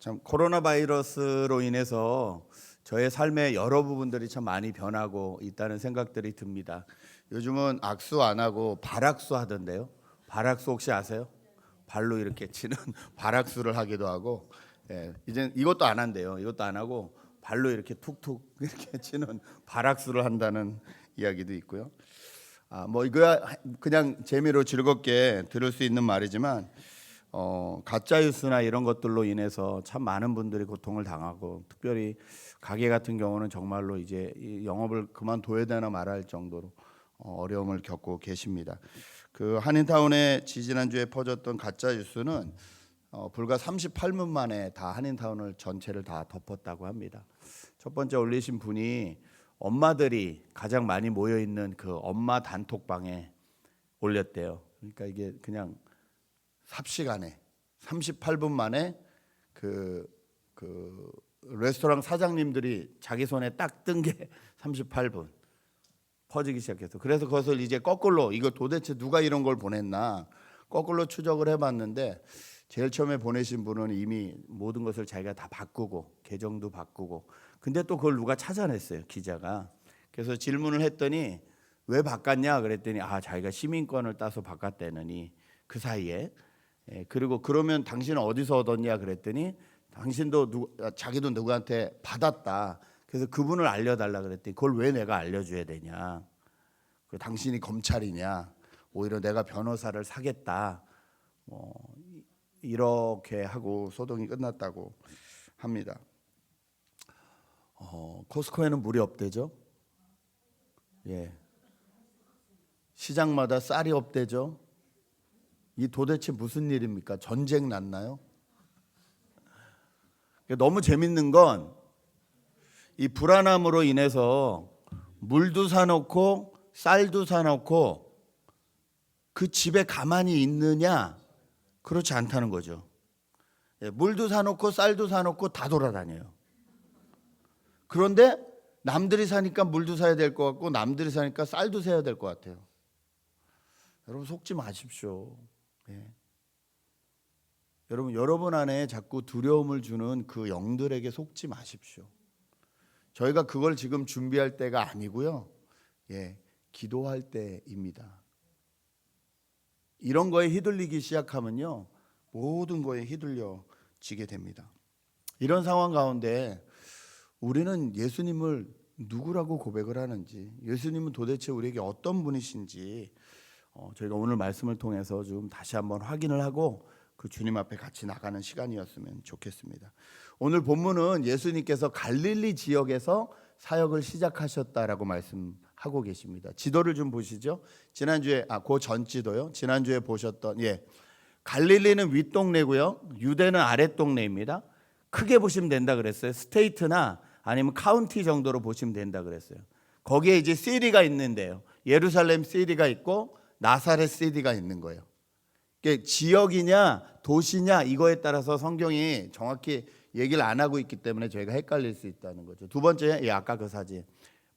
참 코로나 바이러스로 인해서 저의 삶의 여러 부분들이 참 많이 변하고 있다는 생각들이 듭니다. 요즘은 악수 안 하고 발악수 하던데요. 발악수 혹시 아세요? 발로 이렇게 치는 발악수를 하기도 하고, 이제 이것도 안 한대요. 이것도 안 하고 발로 이렇게 툭툭 이렇게 치는 발악수를 한다는 이야기도 있고요. 뭐 이거 그냥 재미로 즐겁게 들을 수 있는 말이지만, 가짜 뉴스나 이런 것들로 인해서 참 많은 분들이 고통을 당하고, 특별히 가게 같은 경우는 정말로 이제 이 영업을 그만둬야 되나 말할 정도로 어려움을 겪고 계십니다. 그 한인타운에 지지난주에 퍼졌던 가짜 뉴스는 불과 38분 만에 다 한인타운을 전체를 다 덮었다고 합니다. 첫 번째 올리신 분이 엄마들이 가장 많이 모여 있는 그 엄마 단톡방에 올렸대요. 그러니까 이게 그냥 삽시간에 38분 만에 그 레스토랑 사장님들이 자기 손에 딱 뜬 게 38분 퍼지기 시작해서, 그래서 그것을 이제 거꾸로 이거 도대체 누가 이런 걸 보냈나 거꾸로 추적을 해봤는데, 제일 처음에 보내신 분은 이미 모든 것을 자기가 다 바꾸고 계정도 바꾸고, 근데 또 그걸 누가 찾아냈어요, 기자가. 그래서 질문을 했더니 왜 바꿨냐 그랬더니 자기가 시민권을 따서 바꿨다느니 그 사이에. 그리고 그러면 당신은 어디서 얻었냐 그랬더니 당신도 자기도 누구한테 받았다. 그래서 그분을 알려달라 그랬더니 그걸 왜 내가 알려줘야 되냐. 당신이 검찰이냐. 오히려 내가 변호사를 사겠다. 이렇게 하고 소동이 끝났다고 합니다. 코스코에는 물이 없대죠. 시장마다 쌀이 없대죠. 이 도대체 무슨 일입니까? 전쟁 났나요? 너무 재밌는 건 이 불안함으로 인해서 물도 사놓고 쌀도 사놓고 그 집에 가만히 있느냐? 그렇지 않다는 거죠. 물도 사놓고 쌀도 사놓고 다 돌아다녀요. 그런데 남들이 사니까 물도 사야 될 것 같고 남들이 사니까 쌀도 사야 될 것 같아요. 여러분 속지 마십시오. 여러분 안에 자꾸 두려움을 주는 그 영들에게 속지 마십시오. 저희가 그걸 지금 준비할 때가 아니고요. 기도할 때입니다. 이런 거에 휘둘리기 시작하면요, 모든 거에 휘둘려지게 됩니다. 이런 상황 가운데 우리는 예수님을 누구라고 고백을 하는지, 예수님은 도대체 우리에게 어떤 분이신지 저희가 오늘 말씀을 통해서 좀 다시 한번 확인을 하고 그 주님 앞에 같이 나가는 시간이었으면 좋겠습니다. 오늘 본문은 예수님께서 갈릴리 지역에서 사역을 시작하셨다라고 말씀하고 계십니다. 지도를 좀 보시죠. 지난주에 그 전 지도요. 지난주에 보셨던 갈릴리는 윗동네고요. 유대는 아랫동네입니다. 크게 보시면 된다 그랬어요. 스테이트나 아니면 카운티 정도로 보시면 된다 그랬어요. 거기에 이제 시리가 있는데요. 예루살렘 시리가 있고 나사렛 시리가 있는 거예요. 지역이냐 도시냐 이거에 따라서 성경이 정확히 얘기를 안 하고 있기 때문에 저희가 헷갈릴 수 있다는 거죠. 두 번째, 아까 그 사진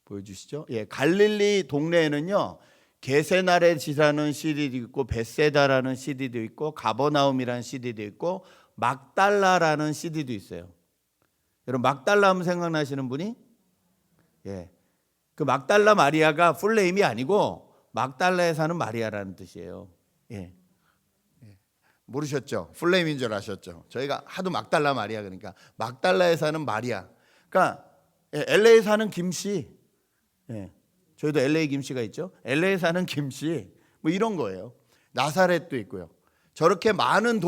보여주시죠. 갈릴리 동네에는요, 게세나렛이라는 시리도 있고 벳세다라는 시리도 있고 가버나움이라는 시리도 있고 막달라라는 시리도 있어요. 여러분 막달라 하면 생각나시는 분이? 그 막달라 마리아가 풀네임이 아니고 막달라에 사는 마리아라는 뜻이에요. 모르셨죠? 풀네임인 줄 아셨죠? 저희가 하도 막달라 마리아 그러니까 막달라에 사는 마리아. 그러니까 LA에 사는 김씨. 저희도 LA 김씨가 있죠. LA에 사는 김씨. 뭐 이런 거예요. 나사렛도 있고요. 저렇게 많은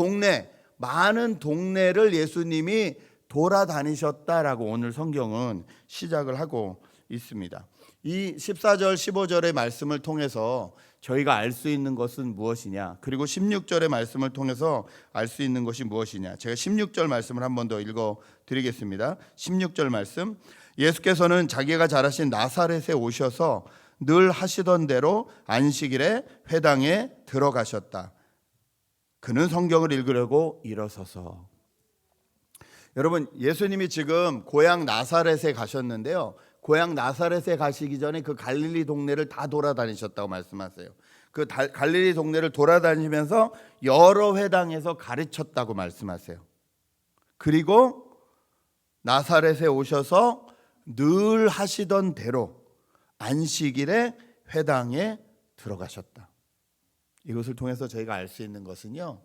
동네를 예수님이 돌아다니셨다라고 오늘 성경은 시작을 하고 있습니다. 이 14절 15절의 말씀을 통해서 저희가 알 수 있는 것은 무엇이냐, 그리고 16절의 말씀을 통해서 알 수 있는 것이 무엇이냐. 제가 16절 말씀을 한 번 더 읽어드리겠습니다. 16절 말씀, 예수께서는 자기가 자라신 나사렛에 오셔서 늘 하시던 대로 안식일에 회당에 들어가셨다. 그는 성경을 읽으려고 일어서서. 여러분, 예수님이 지금 고향 나사렛에 가셨는데요, 고향 나사렛에 가시기 전에 그 갈릴리 동네를 다 돌아다니셨다고 말씀하세요. 그 갈릴리 동네를 돌아다니면서 여러 회당에서 가르쳤다고 말씀하세요. 그리고 나사렛에 오셔서 늘 하시던 대로 안식일에 회당에 들어가셨다. 이것을 통해서 저희가 알 수 있는 것은요,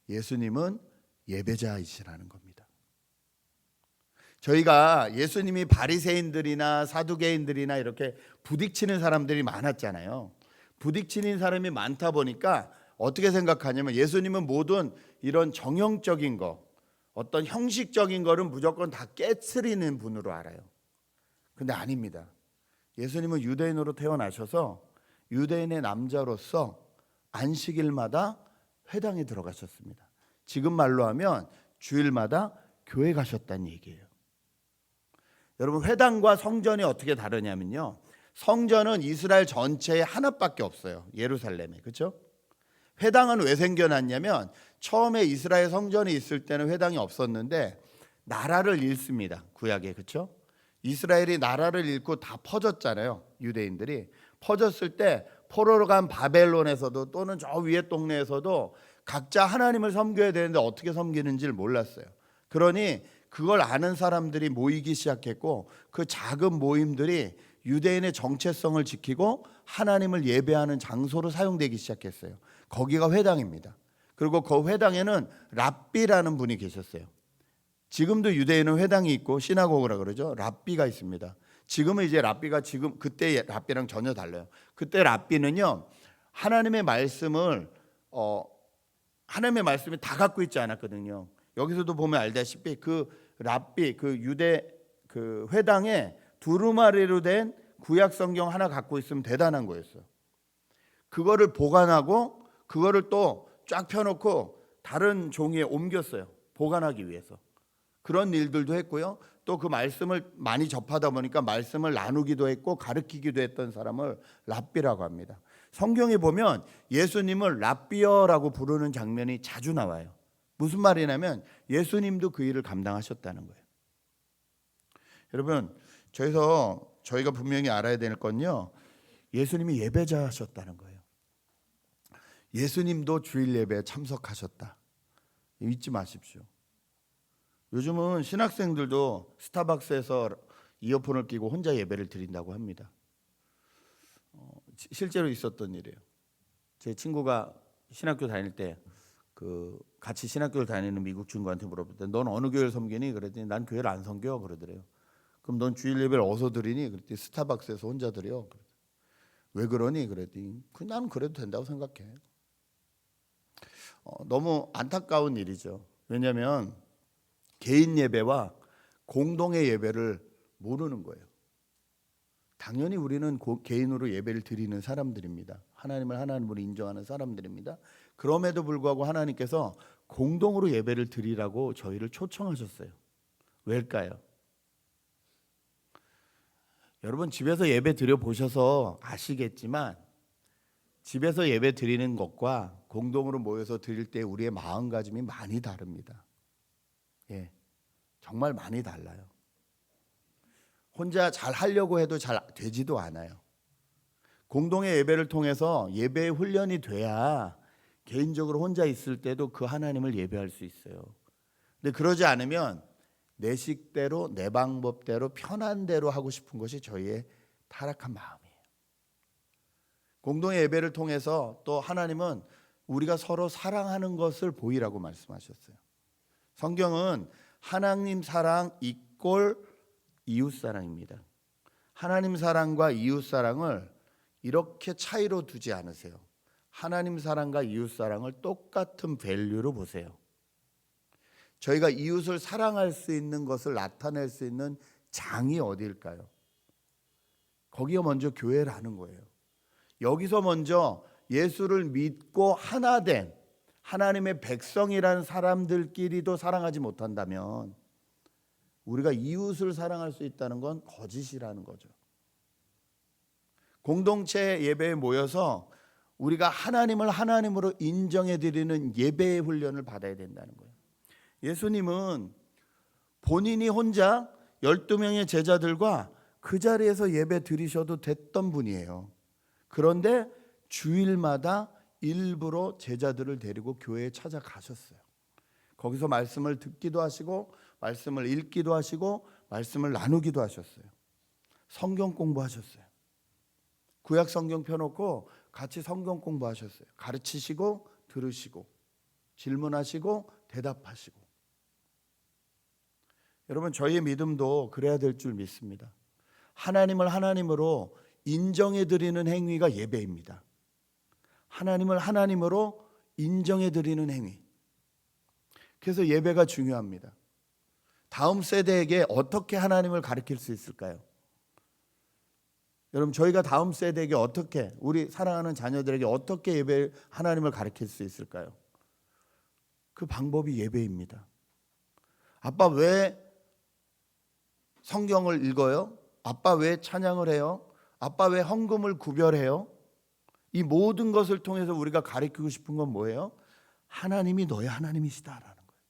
예수님은 예배자이시라는 겁니다. 저희가 예수님이 바리새인들이나 사두개인들이나 이렇게 부딪히는 사람들이 많았잖아요. 부딪히는 사람이 많다 보니까 어떻게 생각하냐면 예수님은 모든 이런 정형적인 거, 어떤 형식적인 거는 무조건 다 깨트리는 분으로 알아요. 근데 아닙니다. 예수님은 유대인으로 태어나셔서 유대인의 남자로서 안식일마다 회당에 들어가셨습니다. 지금 말로 하면 주일마다 교회 가셨다는 얘기예요. 여러분, 회당과 성전이 어떻게 다르냐면요, 성전은 이스라엘 전체에 하나밖에 없어요. 예루살렘에. 그렇죠? 회당은 왜 생겨났냐면 처음에 이스라엘 성전이 있을 때는 회당이 없었는데 나라를 잃습니다. 구약에. 그렇죠? 이스라엘이 나라를 잃고 다 퍼졌잖아요. 유대인들이 퍼졌을 때 포로로 간 바벨론에서도 또는 저 위에 동네에서도 각자 하나님을 섬겨야 되는데 어떻게 섬기는지를 몰랐어요. 그러니 그걸 아는 사람들이 모이기 시작했고 그 작은 모임들이 유대인의 정체성을 지키고 하나님을 예배하는 장소로 사용되기 시작했어요. 거기가 회당입니다. 그리고 그 회당에는 랍비라는 분이 계셨어요. 지금도 유대인은 회당이 있고 시나고그라 그러죠. 랍비가 있습니다. 지금은 이제 랍비가 지금 그때 랍비랑 전혀 달라요. 그때 랍비는요, 하나님의 말씀을 하나님의 말씀이 다 갖고 있지 않았거든요. 여기서도 보면 알다시피 그 랍비, 그 유대 그 회당에 두루마리로 된 구약 성경 하나 갖고 있으면 대단한 거였어요. 그거를 보관하고 그거를 또 쫙 펴놓고 다른 종이에 옮겼어요. 보관하기 위해서. 그런 일들도 했고요. 또 그 말씀을 많이 접하다 보니까 말씀을 나누기도 했고 가르치기도 했던 사람을 랍비라고 합니다. 성경에 보면 예수님을 랍비어라고 부르는 장면이 자주 나와요. 무슨 말이냐면 예수님도 그 일을 감당하셨다는 거예요. 여러분, 저희가 분명히 알아야 될 건요, 예수님이 예배자셨다는 거예요. 예수님도 주일 예배에 참석하셨다. 잊지 마십시오. 요즘은 신학생들도 스타벅스에서 이어폰을 끼고 혼자 예배를 드린다고 합니다. 실제로 있었던 일이에요. 제 친구가 신학교 다닐 때 같이 신학교를 다니는 미국 친구한테 물어볼 때 넌 어느 교회를 섬기니? 그랬더니 난 교회를 안 섬겨 그러더래요. 그럼 넌 주일 예배를 어디서 드리니? 그랬더니 스타벅스에서 혼자 드려. 왜 그러니? 그랬더니 나는 그래도 된다고 생각해. 너무 안타까운 일이죠. 왜냐하면 개인 예배와 공동의 예배를 모르는 거예요. 당연히 우리는 개인으로 예배를 드리는 사람들입니다. 하나님을 하나님으로 인정하는 사람들입니다. 그럼에도 불구하고 하나님께서 공동으로 예배를 드리라고 저희를 초청하셨어요. 왜일까요? 여러분, 집에서 예배 드려 보셔서 아시겠지만 집에서 예배 드리는 것과 공동으로 모여서 드릴 때 우리의 마음가짐이 많이 다릅니다. 예, 정말 많이 달라요. 혼자 잘 하려고 해도 잘 되지도 않아요. 공동의 예배를 통해서 예배의 훈련이 돼야 개인적으로 혼자 있을 때도 그 하나님을 예배할 수 있어요. 근데 그러지 않으면 내 식대로 내 방법대로 편한 대로 하고 싶은 것이 저희의 타락한 마음이에요. 공동의 예배를 통해서 또 하나님은 우리가 서로 사랑하는 것을 보이라고 말씀하셨어요. 성경은 하나님 사랑 이꼴 이웃 사랑입니다. 하나님 사랑과 이웃 사랑을 이렇게 차이로 두지 않으세요. 하나님 사랑과 이웃 사랑을 똑같은 밸류로 보세요. 저희가 이웃을 사랑할 수 있는 것을 나타낼 수 있는 장이 어디일까요? 거기가 먼저 교회라는 거예요. 여기서 먼저 예수를 믿고 하나 된 하나님의 백성이라는 사람들끼리도 사랑하지 못한다면 우리가 이웃을 사랑할 수 있다는 건 거짓이라는 거죠. 공동체 예배에 모여서 우리가 하나님을 하나님으로 인정해 드리는 예배의 훈련을 받아야 된다는 거예요. 예수님은 본인이 혼자 12명의 제자들과 그 자리에서 예배 드리셔도 됐던 분이에요. 그런데 주일마다 일부러 제자들을 데리고 교회에 찾아가셨어요. 거기서 말씀을 듣기도 하시고 말씀을 읽기도 하시고 말씀을 나누기도 하셨어요. 성경 공부하셨어요. 구약 성경 펴놓고 같이 성경 공부하셨어요. 가르치시고 들으시고 질문하시고 대답하시고. 여러분, 저희의 믿음도 그래야 될 줄 믿습니다. 하나님을 하나님으로 인정해 드리는 행위가 예배입니다. 하나님을 하나님으로 인정해 드리는 행위. 그래서 예배가 중요합니다. 다음 세대에게 어떻게 하나님을 가르칠 수 있을까요? 여러분, 저희가 다음 세대에게 어떻게, 우리 사랑하는 자녀들에게 어떻게 하나님을 가르칠 수 있을까요? 그 방법이 예배입니다. 아빠 왜 성경을 읽어요? 아빠 왜 찬양을 해요? 아빠 왜 헌금을 구별해요? 이 모든 것을 통해서 우리가 가르치고 싶은 건 뭐예요? 하나님이 너의 하나님이시다라는 거예요.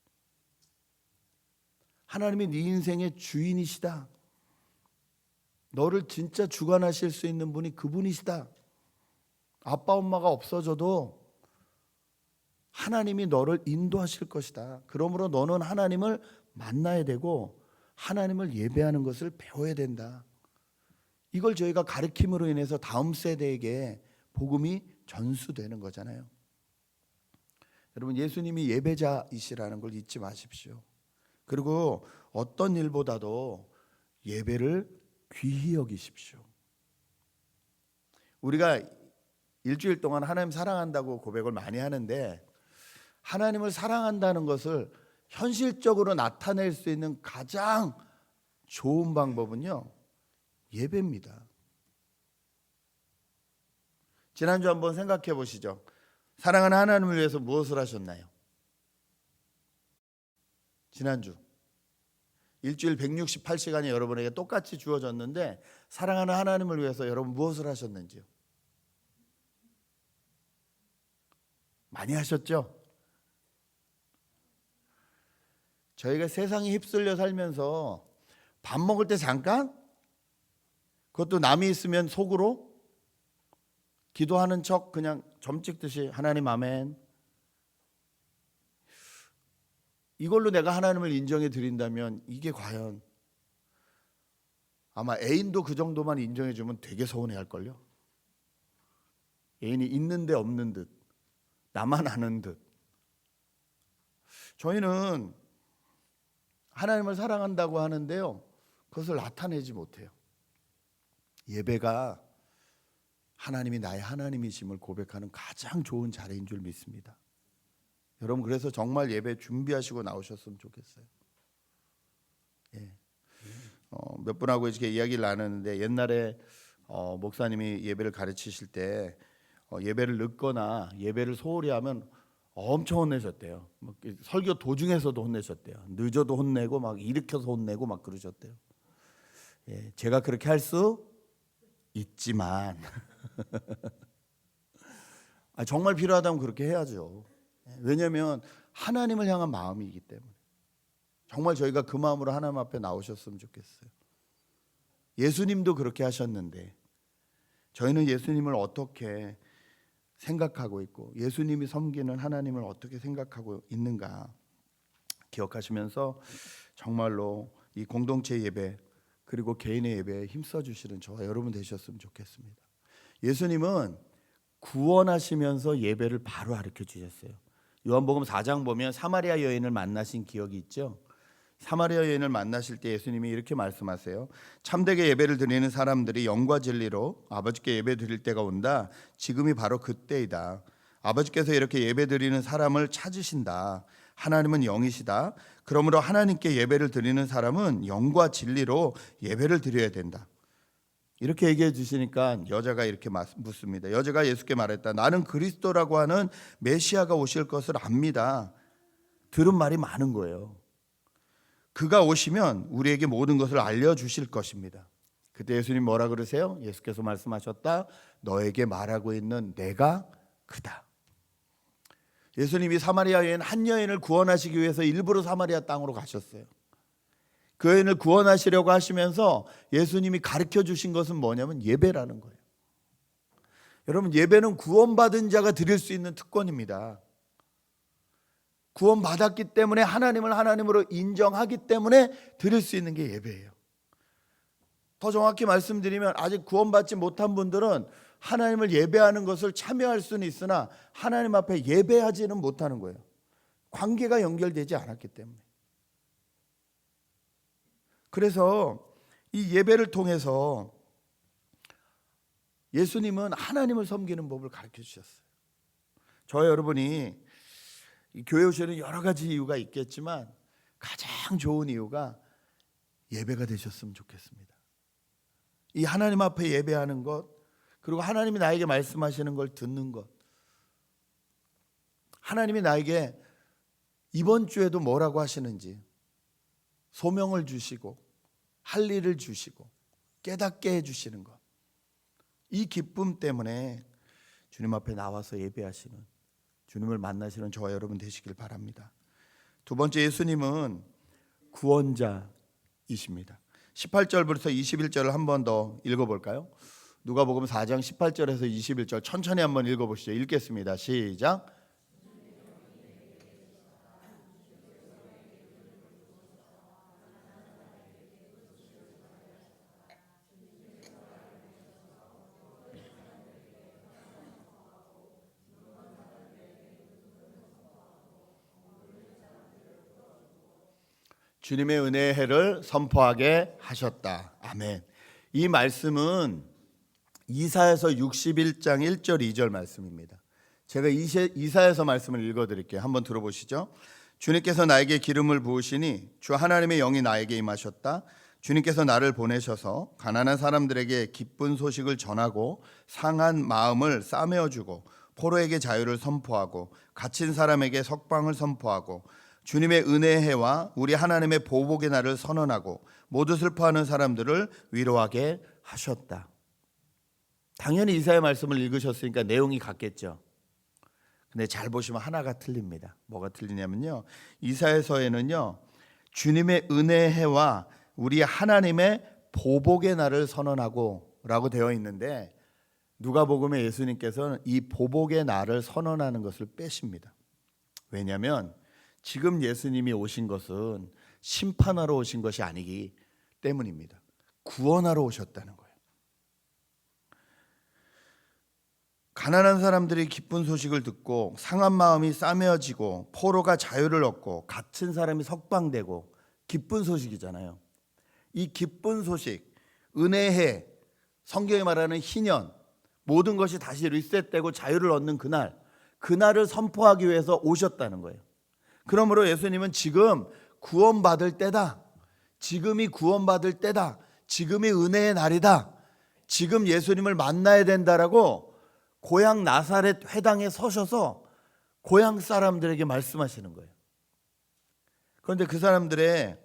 하나님이 네 인생의 주인이시다. 너를 진짜 주관하실 수 있는 분이 그분이시다. 아빠 엄마가 없어져도 하나님이 너를 인도하실 것이다. 그러므로 너는 하나님을 만나야 되고 하나님을 예배하는 것을 배워야 된다. 이걸 저희가 가르침으로 인해서 다음 세대에게 복음이 전수되는 거잖아요. 여러분, 예수님이 예배자이시라는 걸 잊지 마십시오. 그리고 어떤 일보다도 예배를 귀히 여기십시오. 우리가 일주일 동안 하나님 사랑한다고 고백을 많이 하는데, 하나님을 사랑한다는 것을 현실적으로 나타낼 수 있는 가장 좋은 방법은요, 예배입니다. 지난주 한번 생각해 보시죠. 사랑하는 하나님을 위해서 무엇을 하셨나요? 지난주 일주일 168시간이 여러분에게 똑같이 주어졌는데, 사랑하는 하나님을 위해서 여러분 무엇을 하셨는지요? 많이 하셨죠? 저희가 세상에 휩쓸려 살면서 밥 먹을 때 잠깐, 그것도 남이 있으면 속으로 기도하는 척 그냥 점 찍듯이 하나님 아멘, 이걸로 내가 하나님을 인정해 드린다면 이게 과연, 아마 애인도 그 정도만 인정해 주면 되게 서운해 할걸요. 애인이 있는데 없는 듯, 나만 아는 듯. 저희는 하나님을 사랑한다고 하는데요, 그것을 나타내지 못해요. 예배가 하나님이 나의 하나님이심을 고백하는 가장 좋은 자리인 줄 믿습니다. 여러분, 그래서 정말 예배 준비하시고 나오셨으면 좋겠어요. 예. 몇 분하고 이렇게 이야기를 나누는데, 옛날에 목사님이 예배를 가르치실 때 예배를 늦거나 예배를 소홀히 하면 엄청 혼내셨대요. 설교 도중에서도 혼내셨대요. 늦어도 혼내고 막 일으켜서 혼내고 막 그러셨대요. 예, 제가 그렇게 할 수 있지만 정말 필요하다면 그렇게 해야죠. 왜냐하면 하나님을 향한 마음이기 때문에. 정말 저희가 그 마음으로 하나님 앞에 나오셨으면 좋겠어요. 예수님도 그렇게 하셨는데, 저희는 예수님을 어떻게 생각하고 있고 예수님이 섬기는 하나님을 어떻게 생각하고 있는가 기억하시면서 정말로 이 공동체 예배 그리고 개인의 예배에 힘써 주시는 저와 여러분 되셨으면 좋겠습니다. 예수님은 구원하시면서 예배를 바로 가르쳐 주셨어요. 요한복음 4장 보면 사마리아 여인을 만나신 기억이 있죠. 사마리아 여인을 만나실 때 예수님이 이렇게 말씀하세요. 참되게 예배를 드리는 사람들이 영과 진리로 아버지께 예배 드릴 때가 온다. 지금이 바로 그때이다. 아버지께서 이렇게 예배 드리는 사람을 찾으신다. 하나님은 영이시다. 그러므로 하나님께 예배를 드리는 사람은 영과 진리로 예배를 드려야 된다. 이렇게 얘기해 주시니까 여자가 이렇게 묻습니다. 여자가 예수께 말했다. 나는 그리스도라고 하는 메시아가 오실 것을 압니다. 들은 말이 많은 거예요. 그가 오시면 우리에게 모든 것을 알려주실 것입니다. 그때 예수님 뭐라 그러세요? 예수께서 말씀하셨다. 너에게 말하고 있는 내가 그다. 예수님이 사마리아 여인 한 여인을 구원하시기 위해서 일부러 사마리아 땅으로 가셨어요. 그 여인을 구원하시려고 하시면서 예수님이 가르쳐 주신 것은 뭐냐면 예배라는 거예요. 여러분, 예배는 구원받은 자가 드릴 수 있는 특권입니다. 구원받았기 때문에 하나님을 하나님으로 인정하기 때문에 드릴 수 있는 게 예배예요. 더 정확히 말씀드리면 아직 구원받지 못한 분들은 하나님을 예배하는 것을 참여할 수는 있으나 하나님 앞에 예배하지는 못하는 거예요. 관계가 연결되지 않았기 때문에. 그래서 이 예배를 통해서 예수님은 하나님을 섬기는 법을 가르쳐 주셨어요. 저와 여러분이 교회 오시는 여러 가지 이유가 있겠지만 가장 좋은 이유가 예배가 되셨으면 좋겠습니다. 이 하나님 앞에 예배하는 것, 그리고 하나님이 나에게 말씀하시는 걸 듣는 것, 하나님이 나에게 이번 주에도 뭐라고 하시는지 소명을 주시고 할 일을 주시고 깨닫게 해주시는 것, 이 기쁨 때문에 주님 앞에 나와서 예배하시는, 주님을 만나시는 저와 여러분 되시길 바랍니다. 두 번째, 예수님은 구원자이십니다. 18절부터 21절을 한 번 더 읽어볼까요? 누가복음 4장 18절에서 21절 천천히 한번 읽어보시죠. 읽겠습니다. 시작. 주님의 은혜의 해를 선포하게 하셨다. 아멘. 이 말씀은 이사야서 61장 1절 2절 말씀입니다. 제가 이사야서 말씀을 읽어드릴게요. 한번 들어보시죠. 주님께서 나에게 기름을 부으시니 주 하나님의 영이 나에게 임하셨다. 주님께서 나를 보내셔서 가난한 사람들에게 기쁜 소식을 전하고 상한 마음을 싸매어주고 포로에게 자유를 선포하고 갇힌 사람에게 석방을 선포하고 주님의 은혜의 해와 우리 하나님의 보복의 날을 선언하고 모두 슬퍼하는 사람들을 위로하게 하셨다. 당연히 이사야 말씀을 읽으셨으니까 내용이 같겠죠. 근데 잘 보시면 하나가 틀립니다. 뭐가 틀리냐면요, 이사야서에는요 주님의 은혜의 해와 우리 하나님의 보복의 날을 선언하고 라고 되어 있는데, 누가복음에 예수님께서는 이 보복의 날을 선언하는 것을 빼십니다. 왜냐하면 지금 예수님이 오신 것은 심판하러 오신 것이 아니기 때문입니다. 구원하러 오셨다는 거예요. 가난한 사람들이 기쁜 소식을 듣고 상한 마음이 싸매어지고 포로가 자유를 얻고 갇힌 사람이 석방되고, 기쁜 소식이잖아요. 이 기쁜 소식, 은혜해, 성경이 말하는 희년, 모든 것이 다시 리셋되고 자유를 얻는 그날을 선포하기 위해서 오셨다는 거예요. 그러므로 예수님은 지금 구원받을 때다, 지금이 구원받을 때다, 지금이 은혜의 날이다, 지금 예수님을 만나야 된다라고 고향 나사렛 회당에 서셔서 고향 사람들에게 말씀하시는 거예요. 그런데 그 사람들의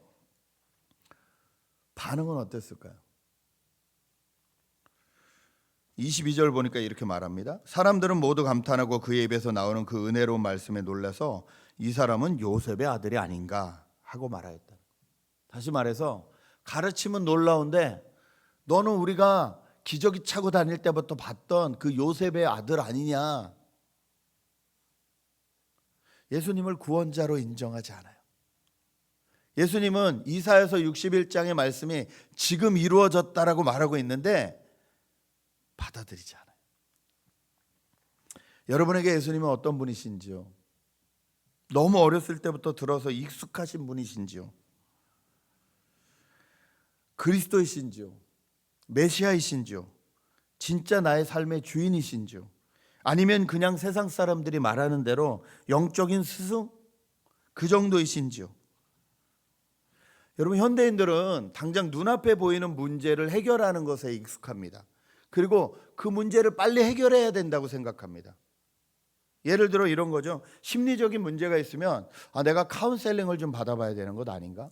반응은 어땠을까요? 22절 보니까 이렇게 말합니다. 사람들은 모두 감탄하고 그의 입에서 나오는 그 은혜로운 말씀에 놀라서 이 사람은 요셉의 아들이 아닌가 하고 말하였다. 다시 말해서 가르침은 놀라운데 너는 우리가 기저귀 차고 다닐 때부터 봤던 그 요셉의 아들 아니냐. 예수님을 구원자로 인정하지 않아요. 예수님은 이사야서 61장의 말씀이 지금 이루어졌다라고 말하고 있는데 받아들이지 않아요. 여러분에게 예수님은 어떤 분이신지요? 너무 어렸을 때부터 들어서 익숙하신 분이신지요? 그리스도이신지요? 메시아이신지요? 진짜 나의 삶의 주인이신지요? 아니면 그냥 세상 사람들이 말하는 대로 영적인 스승? 그 정도이신지요? 여러분, 현대인들은 당장 눈앞에 보이는 문제를 해결하는 것에 익숙합니다. 그리고 그 문제를 빨리 해결해야 된다고 생각합니다. 예를 들어 이런 거죠. 심리적인 문제가 있으면 내가 카운셀링을 좀 받아봐야 되는 것 아닌가?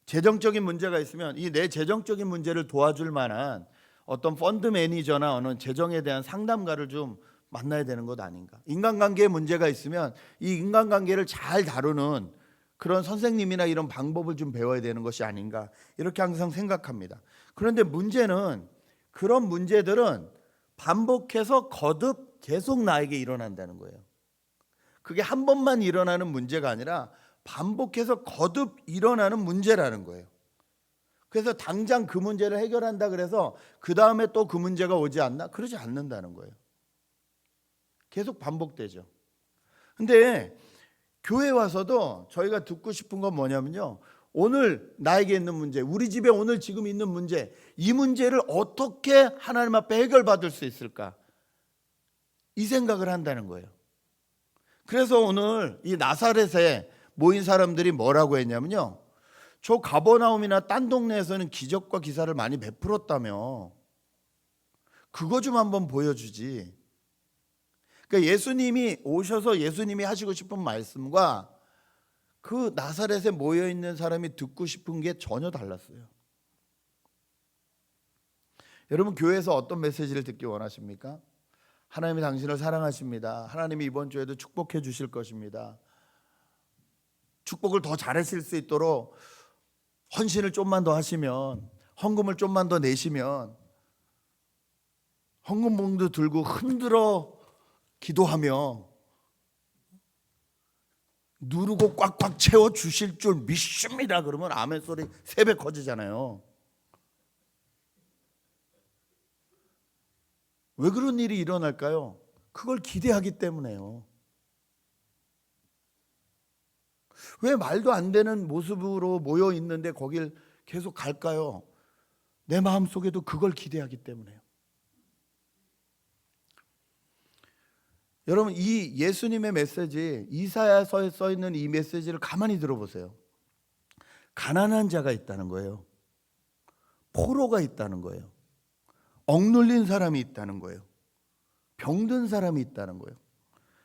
재정적인 문제가 있으면 이 내 재정적인 문제를 도와줄 만한 어떤 펀드 매니저나 어느 재정에 대한 상담가를 좀 만나야 되는 것 아닌가? 인간관계에 문제가 있으면 이 인간관계를 잘 다루는 그런 선생님이나 이런 방법을 좀 배워야 되는 것이 아닌가? 이렇게 항상 생각합니다. 그런데 문제는, 그런 문제들은 반복해서 거듭 계속 나에게 일어난다는 거예요. 그게 한 번만 일어나는 문제가 아니라 반복해서 거듭 일어나는 문제라는 거예요. 그래서 당장 그 문제를 해결한다 그래서 그 다음에 또 그 문제가 오지 않나? 그러지 않는다는 거예요. 계속 반복되죠. 근데 교회 와서도 저희가 듣고 싶은 건 뭐냐면요, 오늘 나에게 있는 문제, 우리 집에 오늘 지금 있는 문제, 이 문제를 어떻게 하나님 앞에 해결받을 수 있을까? 이 생각을 한다는 거예요. 그래서 오늘 이 나사렛에 모인 사람들이 뭐라고 했냐면요, 저 가버나움이나 딴 동네에서는 기적과 기사를 많이 베풀었다며 그거 좀 한번 보여주지. 그러니까 예수님이 오셔서 예수님이 하시고 싶은 말씀과 그 나사렛에 모여있는 사람이 듣고 싶은 게 전혀 달랐어요. 여러분, 교회에서 어떤 메시지를 듣기 원하십니까? 하나님이 당신을 사랑하십니다. 하나님이 이번 주에도 축복해 주실 것입니다. 축복을 더 잘하실 수 있도록 헌신을 좀만 더 하시면, 헌금을 좀만 더 내시면, 헌금봉도 들고 흔들어 기도하며 누르고 꽉꽉 채워 주실 줄 믿습니다. 그러면 아멘 소리 3배 커지잖아요. 왜 그런 일이 일어날까요? 그걸 기대하기 때문에요. 왜 말도 안 되는 모습으로 모여 있는데 거길 계속 갈까요? 내 마음속에도 그걸 기대하기 때문에요. 여러분, 이 예수님의 메시지, 이사야서에 써 있는 이 메시지를 가만히 들어보세요. 가난한 자가 있다는 거예요. 포로가 있다는 거예요. 억눌린 사람이 있다는 거예요. 병든 사람이 있다는 거예요.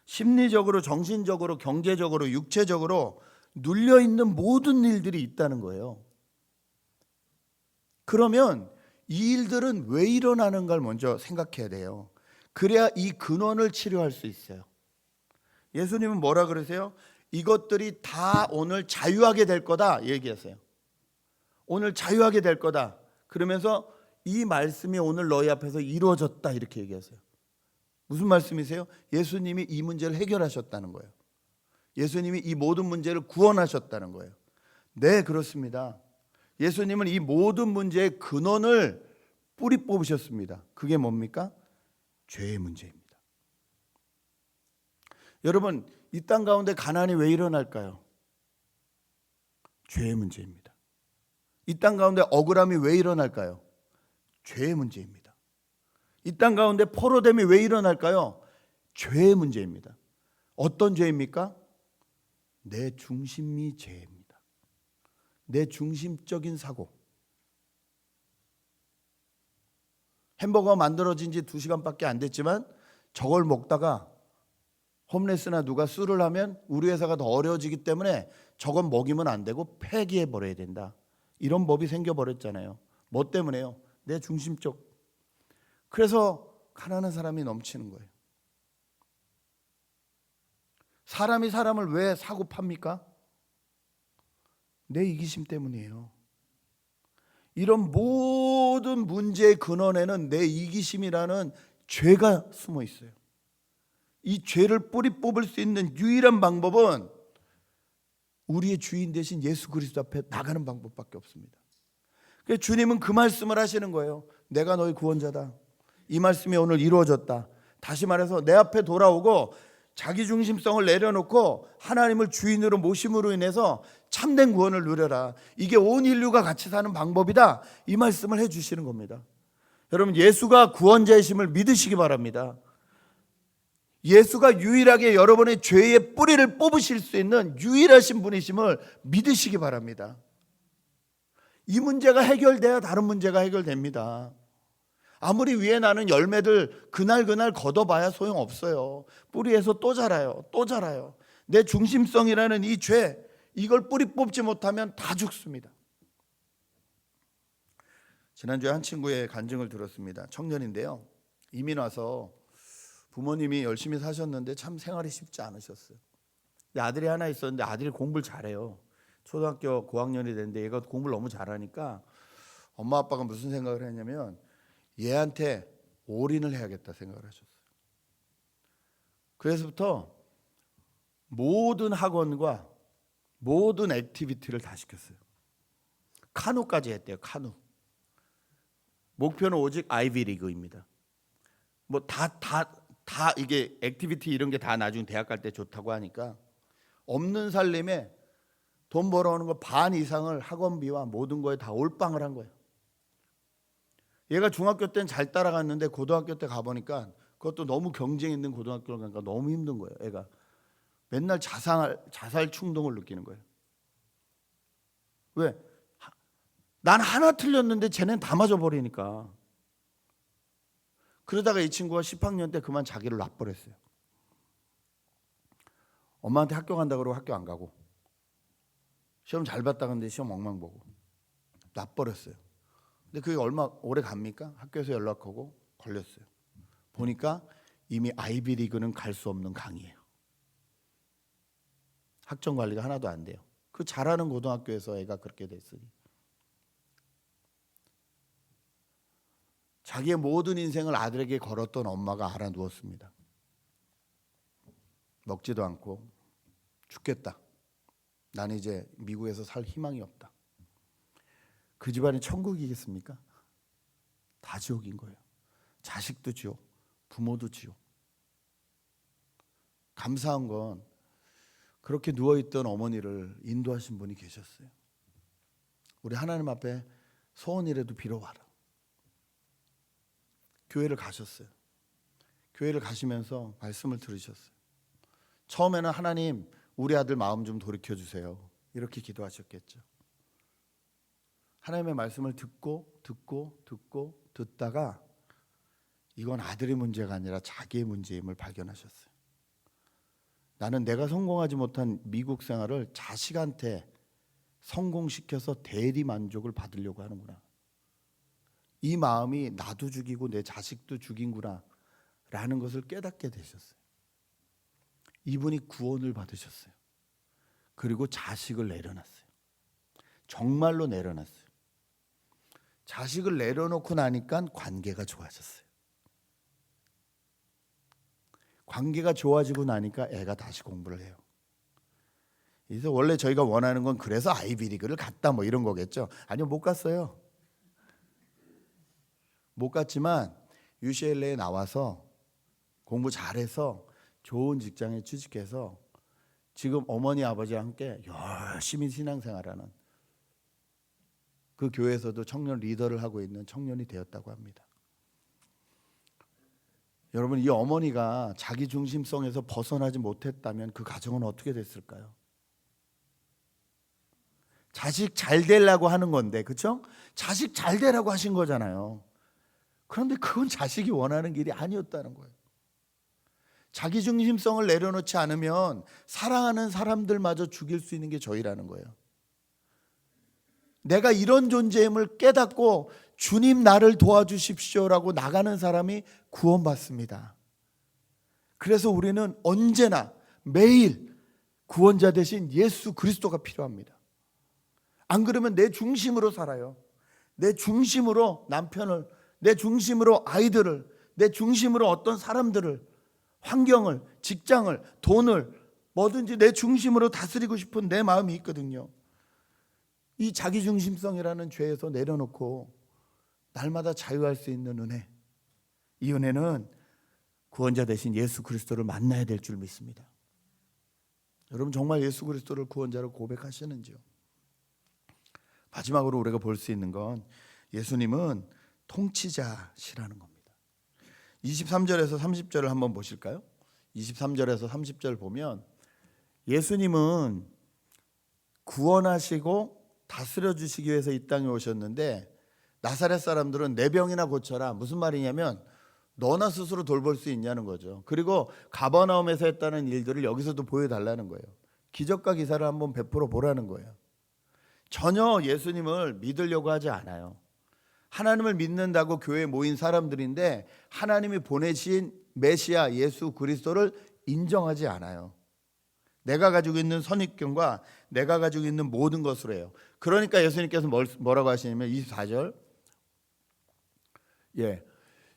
심리적으로, 정신적으로, 경제적으로, 육체적으로 눌려있는 모든 일들이 있다는 거예요. 그러면 이 일들은 왜 일어나는가를 먼저 생각해야 돼요. 그래야 이 근원을 치료할 수 있어요. 예수님은 뭐라 그러세요? 이것들이 다 오늘 자유하게 될 거다 얘기하세요. 오늘 자유하게 될 거다. 그러면서 이 말씀이 오늘 너희 앞에서 이루어졌다 이렇게 얘기하세요. 무슨 말씀이세요? 예수님이 이 문제를 해결하셨다는 거예요. 예수님이 이 모든 문제를 구원하셨다는 거예요. 네, 그렇습니다. 예수님은 이 모든 문제의 근원을 뿌리 뽑으셨습니다. 그게 뭡니까? 죄의 문제입니다. 여러분, 이 땅 가운데 가난이 왜 일어날까요? 죄의 문제입니다. 이 땅 가운데 억울함이 왜 일어날까요? 죄의 문제입니다. 이 땅 가운데 포로됨이 왜 일어날까요? 죄의 문제입니다. 어떤 죄입니까? 내 중심이 죄입니다. 내 중심적인 사고. 햄버거가 만들어진 지 2시간밖에 안 됐지만 저걸 먹다가 홈레스나 누가 술을 하면 우리 회사가 더 어려워지기 때문에 저건 먹이면 안 되고 폐기해 버려야 된다. 이런 법이 생겨버렸잖아요. 뭐 때문에요? 내 중심적. 그래서 가난한 사람이 넘치는 거예요. 사람이 사람을 왜 사고 팝니까? 내 이기심 때문이에요. 이런 모든 문제의 근원에는 내 이기심이라는 죄가 숨어 있어요. 이 죄를 뿌리 뽑을 수 있는 유일한 방법은 우리의 주인 되신 예수 그리스도 앞에 나가는 방법밖에 없습니다. 그래서 주님은 그 말씀을 하시는 거예요. 내가 너희 구원자다. 이 말씀이 오늘 이루어졌다. 다시 말해서 내 앞에 돌아오고 자기 중심성을 내려놓고 하나님을 주인으로 모심으로 인해서 참된 구원을 누려라. 이게 온 인류가 같이 사는 방법이다. 이 말씀을 해주시는 겁니다. 여러분, 예수가 구원자이심을 믿으시기 바랍니다. 예수가 유일하게 여러분의 죄의 뿌리를 뽑으실 수 있는 유일하신 분이심을 믿으시기 바랍니다. 이 문제가 해결돼야 다른 문제가 해결됩니다. 아무리 위에 나는 열매들 그날 걷어봐야 소용없어요. 뿌리에서 또 자라요. 또 자라요. 내 중심성이라는 이 죄, 이걸 뿌리 뽑지 못하면 다 죽습니다. 지난주에 한 친구의 간증을 들었습니다. 청년인데요. 이민 와서 부모님이 열심히 사셨는데 참 생활이 쉽지 않으셨어요. 아들이 하나 있었는데 아들이 공부를 잘해요. 초등학교 고학년이 됐는데 얘가 공부를 너무 잘하니까 엄마 아빠가 무슨 생각을 했냐면 얘한테 올인을 해야겠다 생각을 하셨어요. 그래서부터 모든 학원과 모든 액티비티를 다 시켰어요. 카누까지 했대요. 카누. 목표는 오직 아이비리그입니다. 뭐 다 이게 액티비티 이런 게 다 나중에 대학 갈 때 좋다고 하니까 없는 살림에 돈 벌어오는 거 반 이상을 학원비와 모든 거에 다 올빵을 한 거예요. 얘가 중학교 때는 잘 따라갔는데 고등학교 때 가보니까 그것도 너무 경쟁 있는 고등학교를 가니까 너무 힘든 거예요. 애가 맨날 자살 충동을 느끼는 거예요. 왜? 난 하나 틀렸는데 쟤는 다 맞아버리니까. 그러다가 이 친구가 10학년 때 그만 자기를 놔버렸어요. 엄마한테 학교 간다 그러고 학교 안 가고, 시험 잘 봤다 근데 시험 엉망 보고 놔버렸어요. 근데 그게 얼마 오래 갑니까? 학교에서 연락하고 걸렸어요. 보니까 이미 아이비리그는 갈 수 없는 강이에요. 학점 관리가 하나도 안 돼요. 그 잘하는 고등학교에서 애가 그렇게 됐으니. 자기의 모든 인생을 아들에게 걸었던 엄마가 알아 누웠습니다. 먹지도 않고 죽겠다. 나는 이제 미국에서 살 희망이 없다. 그 집안이 천국이겠습니까? 다 지옥인 거예요. 자식도 지옥, 부모도 지옥. 감사한 건 그렇게 누워있던 어머니를 인도하신 분이 계셨어요. 우리 하나님 앞에 소원이라도 빌어와라. 교회를 가셨어요. 교회를 가시면서 말씀을 들으셨어요. 처음에는 하나님 우리 아들 마음 좀 돌이켜주세요 이렇게 기도하셨겠죠. 하나님의 말씀을 듣다가 이건 아들의 문제가 아니라 자기의 문제임을 발견하셨어요. 나는 내가 성공하지 못한 미국 생활을 자식한테 성공시켜서 대리 만족을 받으려고 하는구나. 이 마음이 나도 죽이고 내 자식도 죽인구나 라는 것을 깨닫게 되셨어요. 이분이 구원을 받으셨어요. 그리고 자식을 내려놨어요. 정말로 내려놨어요. 자식을 내려놓고 나니까 관계가 좋아졌어요. 관계가 좋아지고 나니까 애가 다시 공부를 해요. 그래서 원래 저희가 원하는 건 그래서 아이비리그를 갔다 뭐 이런 거겠죠. 아니요, 못 갔어요. 못 갔지만 UCLA에 나와서 공부 잘해서 좋은 직장에 취직해서 지금 어머니 아버지와 함께 열심히 신앙생활하는, 그 교회에서도 청년 리더를 하고 있는 청년이 되었다고 합니다. 여러분, 이 어머니가 자기 중심성에서 벗어나지 못했다면 그 가정은 어떻게 됐을까요? 자식 잘 되려고 하는 건데, 그렇죠? 자식 잘 되라고 하신 거잖아요. 그런데 그건 자식이 원하는 길이 아니었다는 거예요. 자기 중심성을 내려놓지 않으면 사랑하는 사람들마저 죽일 수 있는 게 저희라는 거예요. 내가 이런 존재임을 깨닫고 주님 나를 도와주십시오라고 나가는 사람이 구원받습니다. 그래서 우리는 언제나 매일 구원자 되신 예수 그리스도가 필요합니다. 안 그러면 내 중심으로 살아요. 내 중심으로 남편을, 내 중심으로 아이들을, 내 중심으로 어떤 사람들을, 환경을, 직장을, 돈을 뭐든지 내 중심으로 다스리고 싶은 내 마음이 있거든요. 이 자기중심성이라는 죄에서 내려놓고 날마다 자유할 수 있는 은혜, 이 은혜는 구원자 되신 예수 그리스도를 만나야 될 줄 믿습니다. 여러분, 정말 예수 그리스도를 구원자로 고백하시는지요? 마지막으로 우리가 볼 수 있는 건 예수님은 통치자시라는 겁니다. 23절에서 30절을 한번 보실까요? 23절에서 30절 보면 예수님은 구원하시고 다스려 주시기 위해서 이 땅에 오셨는데, 나사렛 사람들은 내 병이나 고쳐라, 무슨 말이냐면 너나 스스로 돌볼 수 있냐는 거죠. 그리고 가버나움에서 했다는 일들을 여기서도 보여달라는 거예요. 기적과 기사를 한번 베풀어 보라는 거예요. 전혀 예수님을 믿으려고 하지 않아요. 하나님을 믿는다고 교회에 모인 사람들인데 하나님이 보내신 메시아 예수 그리스도를 인정하지 않아요. 내가 가지고 있는 선입견과 내가 가지고 있는 모든 것으로 해요. 그러니까 예수님께서 뭐라고 하시냐면 24절,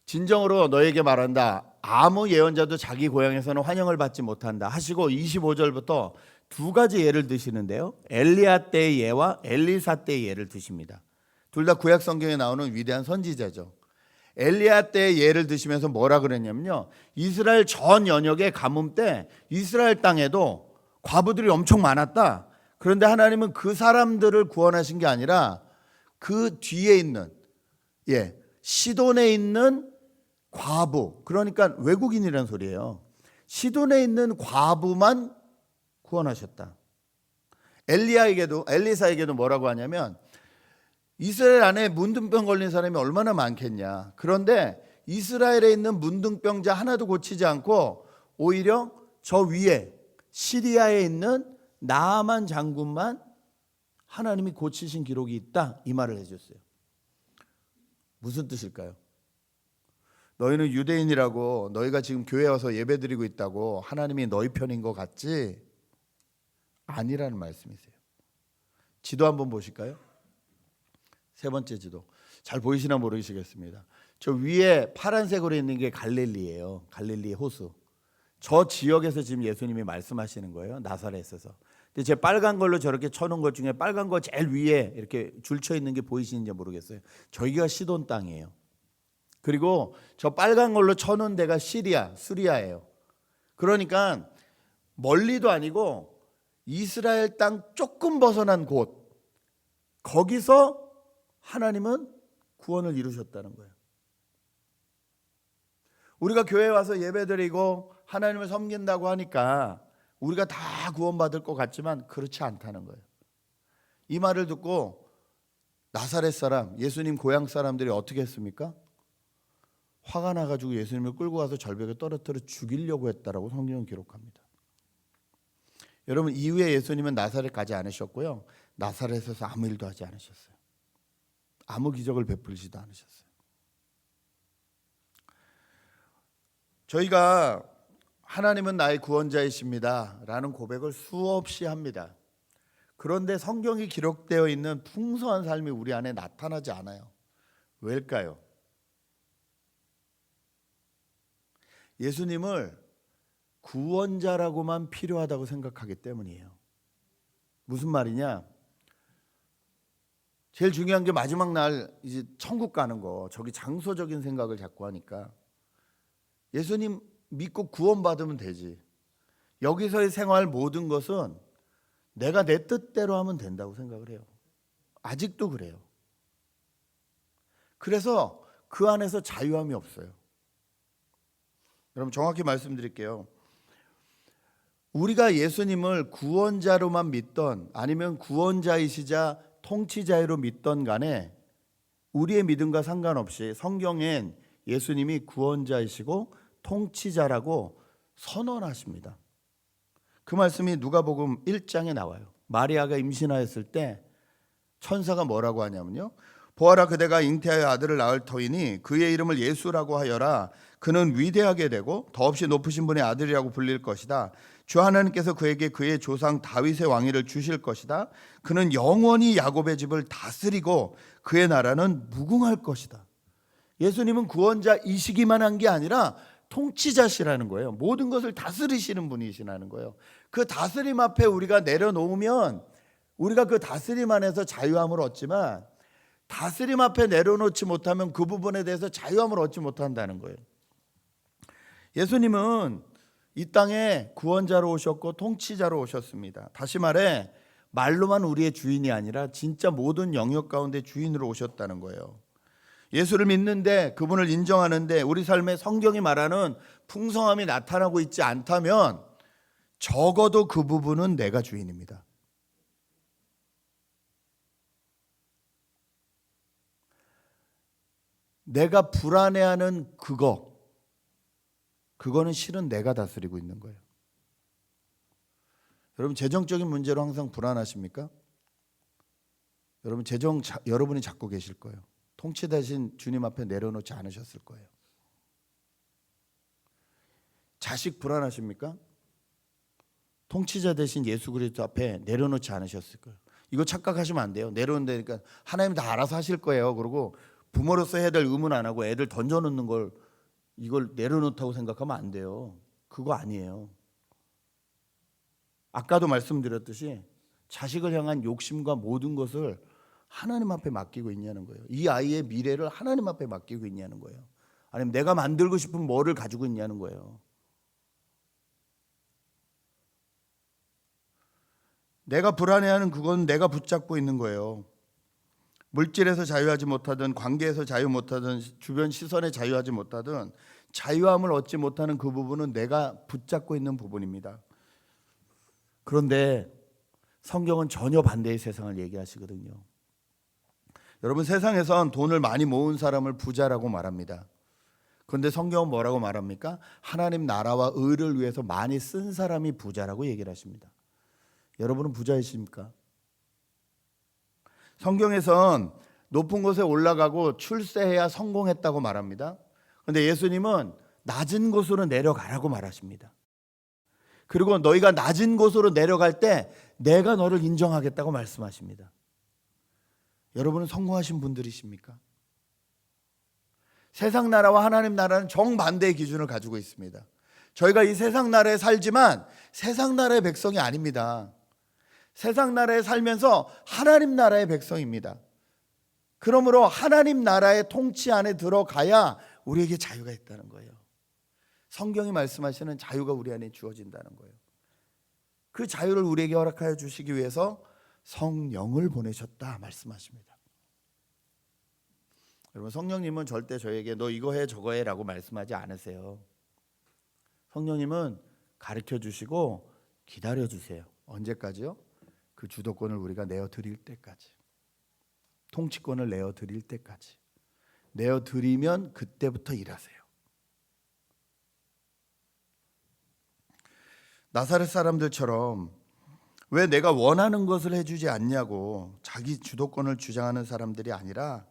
진정으로 너에게 말한다. 아무 예언자도 자기 고향에서는 환영을 받지 못한다 하시고 25절부터 두 가지 예를 드시는데요. 엘리야 때의 예와 엘리사 때의 예를 드십니다. 둘 다 구약 성경에 나오는 위대한 선지자죠. 엘리야 때의 예를 드시면서 뭐라 그랬냐면요, 이스라엘 전 연역의 가뭄 때 이스라엘 땅에도 과부들이 엄청 많았다. 그런데 하나님은 그 사람들을 구원하신 게 아니라 그 뒤에 있는 시돈에 있는 과부, 그러니까 외국인이라는 소리예요. 시돈에 있는 과부만 구원하셨다. 엘리사에게도 뭐라고 하냐면, 이스라엘 안에 문둥병 걸린 사람이 얼마나 많겠냐. 그런데 이스라엘에 있는 문둥병자 하나도 고치지 않고 오히려 저 위에 시리아에 있는 나아만 장군만 하나님이 고치신 기록이 있다, 이 말을 해줬어요. 무슨 뜻일까요? 너희는 유대인이라고 너희가 지금 교회에 와서 예배드리고 있다고 하나님이 너희 편인 것 같지? 아니라는 말씀이세요. 지도 한번 보실까요? 세 번째 지도. 잘 보이시나 모르시겠습니다. 저 위에 파란색으로 있는 게 갈릴리예요. 갈릴리 호수. 저 지역에서 지금 예수님이 말씀하시는 거예요. 나사렛에서. 근데 제 빨간 걸로 저렇게 쳐놓은 것 중에 빨간 거 제일 위에 이렇게 줄쳐 있는 게 보이시는지 모르겠어요. 저기가 시돈 땅이에요. 그리고 저 빨간 걸로 쳐놓은 데가 수리아예요. 그러니까 멀리도 아니고 이스라엘 땅 조금 벗어난 곳, 거기서 하나님은 구원을 이루셨다는 거예요. 우리가 교회에 와서 예배드리고 하나님을 섬긴다고 하니까 우리가 다 구원받을 것 같지만 그렇지 않다는 거예요. 이 말을 듣고 나사렛 사람, 예수님 고향 사람들이 어떻게 했습니까? 화가 나가지고 예수님을 끌고 가서 절벽에 떨어뜨려 죽이려고 했다라고 성경은 기록합니다. 여러분, 이후에 예수님은 나사렛 가지 않으셨고요, 나사렛에서 아무 일도 하지 않으셨어요. 아무 기적을 베풀지도 않으셨어요. 저희가 하나님은 나의 구원자이십니다 라는 고백을 수없이 합니다. 그런데 성경이 기록되어 있는 풍성한 삶이 우리 안에 나타나지 않아요. 왜일까요? 예수님을 구원자라고만 필요하다고 생각하기 때문이에요. 무슨 말이냐? 제일 중요한 게 마지막 날 이제 천국 가는 거, 저기 장소적인 생각을 자꾸 하니까 예수님 믿고 구원받으면 되지. 여기서의 생활 모든 것은 내가 내 뜻대로 하면 된다고 생각을 해요. 아직도 그래요. 그래서 그 안에서 자유함이 없어요. 여러분, 정확히 말씀드릴게요. 우리가 예수님을 구원자로만 믿던 아니면 구원자이시자 통치자로 믿던 간에 우리의 믿음과 상관없이 성경엔 예수님이 구원자이시고 통치자라고 선언하십니다. 그 말씀이 누가복음 1장에 나와요. 마리아가 임신하였을 때 천사가 뭐라고 하냐면요, 보아라, 그대가 잉태하여 아들을 낳을 터이니 그의 이름을 예수라고 하여라. 그는 위대하게 되고 더없이 높으신 분의 아들이라고 불릴 것이다. 주 하나님께서 그에게 그의 조상 다윗의 왕위를 주실 것이다. 그는 영원히 야곱의 집을 다스리고 그의 나라는 무궁할 것이다. 예수님은 구원자이시기만 한 게 아니라 통치자시라는 거예요. 모든 것을 다스리시는 분이시라는 거예요. 그 다스림 앞에 우리가 내려놓으면 우리가 그 다스림 안에서 자유함을 얻지만, 다스림 앞에 내려놓지 못하면 그 부분에 대해서 자유함을 얻지 못한다는 거예요. 예수님은 이 땅에 구원자로 오셨고 통치자로 오셨습니다. 다시 말해 말로만 우리의 주인이 아니라 진짜 모든 영역 가운데 주인으로 오셨다는 거예요. 예수를 믿는데, 그분을 인정하는데 우리 삶에 성경이 말하는 풍성함이 나타나고 있지 않다면 적어도 그 부분은 내가 주인입니다. 내가 불안해하는 그거는 실은 내가 다스리고 있는 거예요. 여러분, 재정적인 문제로 항상 불안하십니까? 여러분, 여러분이 잡고 계실 거예요. 통치 대신 주님 앞에 내려놓지 않으셨을 거예요. 자식 불안하십니까? 통치자 대신 예수 그리스도 앞에 내려놓지 않으셨을 거예요. 이거 착각하시면 안 돼요. 내려놓는다니까 하나님 다 알아서 하실 거예요. 그리고 부모로서 해야 될 의무는 안 하고 애들 던져놓는 걸 이걸 내려놓다고 생각하면 안 돼요. 그거 아니에요. 아까도 말씀드렸듯이 자식을 향한 욕심과 모든 것을 하나님 앞에 맡기고 있냐는 거예요. 이 아이의 미래를 하나님 앞에 맡기고 있냐는 거예요. 아니면 내가 만들고 싶은 뭐를 가지고 있냐는 거예요. 내가 불안해하는 그건 내가 붙잡고 있는 거예요. 물질에서 자유하지 못하든 관계에서 자유 못하든 주변 시선에 자유하지 못하든 자유함을 얻지 못하는 그 부분은 내가 붙잡고 있는 부분입니다. 그런데 성경은 전혀 반대의 세상을 얘기하시거든요. 여러분, 세상에선 돈을 많이 모은 사람을 부자라고 말합니다. 그런데 성경은 뭐라고 말합니까? 하나님 나라와 의를 위해서 많이 쓴 사람이 부자라고 얘기를 하십니다. 여러분은 부자이십니까? 성경에선 높은 곳에 올라가고 출세해야 성공했다고 말합니다. 그런데 예수님은 낮은 곳으로 내려가라고 말하십니다. 그리고 너희가 낮은 곳으로 내려갈 때 내가 너를 인정하겠다고 말씀하십니다. 여러분은 성공하신 분들이십니까? 세상 나라와 하나님 나라는 정반대의 기준을 가지고 있습니다. 저희가 이 세상 나라에 살지만 세상 나라의 백성이 아닙니다. 세상 나라에 살면서 하나님 나라의 백성입니다. 그러므로 하나님 나라의 통치 안에 들어가야 우리에게 자유가 있다는 거예요. 성경이 말씀하시는 자유가 우리 안에 주어진다는 거예요. 그 자유를 우리에게 허락하여 주시기 위해서 성령을 보내셨다 말씀하십니다. 여러분, 성령님은 절대 저에게 너 이거 해 저거 해 라고 말씀하지 않으세요. 성령님은 가르쳐 주시고 기다려 주세요. 언제까지요? 그 주도권을 우리가 내어드릴 때까지, 통치권을 내어드릴 때까지. 내어드리면 그때부터 일하세요. 나사렛 사람들처럼 왜 내가 원하는 것을 해주지 않냐고 자기 주도권을 주장하는 사람들이 아니라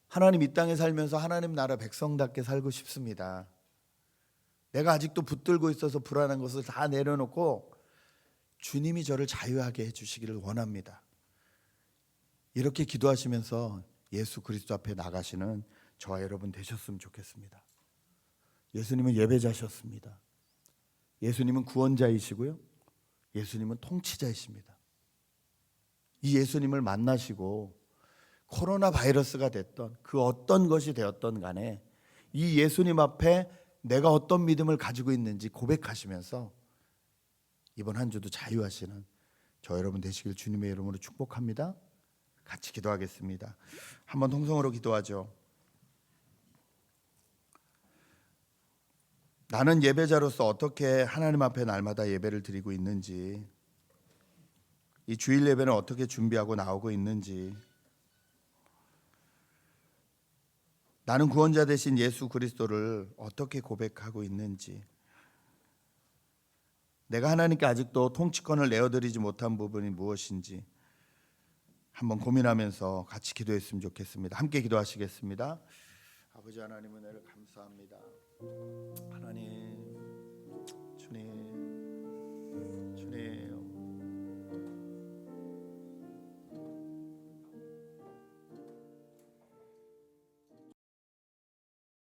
하나님 이 땅에 살면서 하나님 나라 백성답게 살고 싶습니다. 내가 아직도 붙들고 있어서 불안한 것을 다 내려놓고 주님이 저를 자유하게 해주시기를 원합니다. 이렇게 기도하시면서 예수 그리스도 앞에 나가시는 저와 여러분 되셨으면 좋겠습니다. 예수님은 예배자셨습니다. 예수님은 구원자이시고요, 예수님은 통치자이십니다. 이 예수님을 만나시고 코로나 바이러스가 됐던 그 어떤 것이 되었던 간에 이 예수님 앞에 내가 어떤 믿음을 가지고 있는지 고백하시면서 이번 한 주도 자유하시는 저 여러분 되시길 주님의 이름으로 축복합니다. 같이 기도하겠습니다. 한번 통성으로 기도하죠. 나는 예배자로서 어떻게 하나님 앞에 날마다 예배를 드리고 있는지, 이 주일 예배는 어떻게 준비하고 나오고 있는지, 나는 구원자 되신 예수 그리스도를 어떻게 고백하고 있는지, 내가 하나님께 아직도 통치권을 내어드리지 못한 부분이 무엇인지 한번 고민하면서 같이 기도했으면 좋겠습니다. 함께 기도하시겠습니다. 아버지 하나님, 은혜를 감사합니다. 하나님, 주님,